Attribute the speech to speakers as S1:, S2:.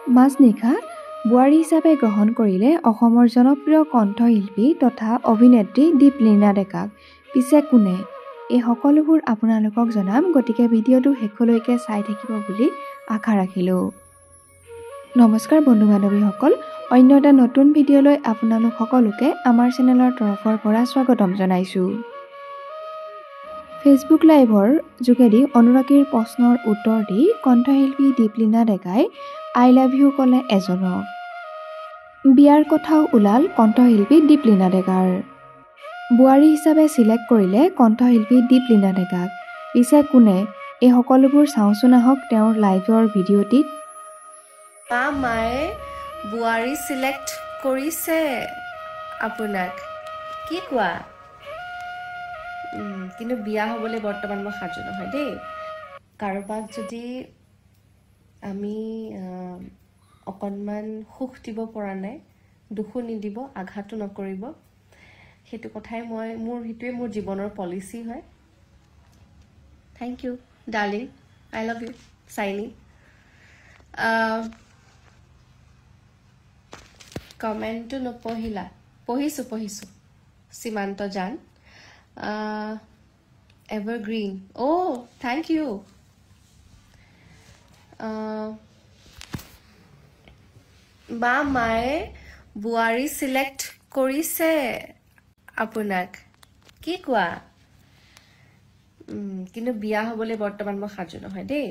S1: মাজনিশা বোৱাৰী হিচাপে গ্ৰহণ কৰিলে অসমৰ জনপ্ৰিয় কণ্ঠশিল্পী তথা অভিনেত্ৰী দীপলিনা ডেকাক। পিছে কোনে? এই সকলোবোৰ আপোনালোকক জনাম, গতিকে ভিডিঅ'টো শেষলৈকে চাই থাকিব বুলি আশা ৰাখিলোঁ। নমস্কাৰ বন্ধু বান্ধৱীসকল, অন্য এটা নতুন ভিডিঅ'লৈ আপোনালোক সকলোকে আমাৰ চেনেলৰ তৰফৰ পৰা স্বাগতম জনাইছোঁ। ফেচবুক লাইভৰ যোগেদি অনুৰাগীৰ প্ৰশ্নৰ উত্তৰ দি কণ্ঠশিল্পী দীপলিনা ডেকাই আই লাভ ইউ ক'লে এজনক। বিয়াৰ কথাও ওলাল কণ্ঠশিল্পী দীপলিনা ডেকাৰ। বোৱাৰী হিচাপে চিলেক্ট কৰিলে কণ্ঠশিল্পী দীপলিনা ডেকাক। পিছে কোনে? এই সকলোবোৰ চাওঁচোন আহক তেওঁৰ লাইভৰ ভিডিঅ'টিত।
S2: মায়ে বোৱাৰী চিলেক্ট কৰিছে আপোনাক, কি কোৱা? কিন্তু বিয়া হ'বলৈ বৰ্তমান মই সাজু নহয় দেই। কাৰোবাক যদি আমি অকণমান সুখ দিব পৰা নাই, দুখো নিদিব, আঘাতো নকৰিব, সেইটো কথাই সেইটোৱে মোৰ জীৱনৰ পলিচি হয়। Thank you darling, I love you চাইনি। কমেণ্টটো নপঢ়িলা? পঢ়িছোঁ সীমান্ত জান, এভাৰগ্ৰীণ, অ' থেংক ইউ। মায়ে বোৱাৰী চিলেক্ট কৰিছে আপোনাক, কি কোৱা? কিন্তু বিয়া হ'বলৈ বৰ্তমান মই সাজু নহয় দেই।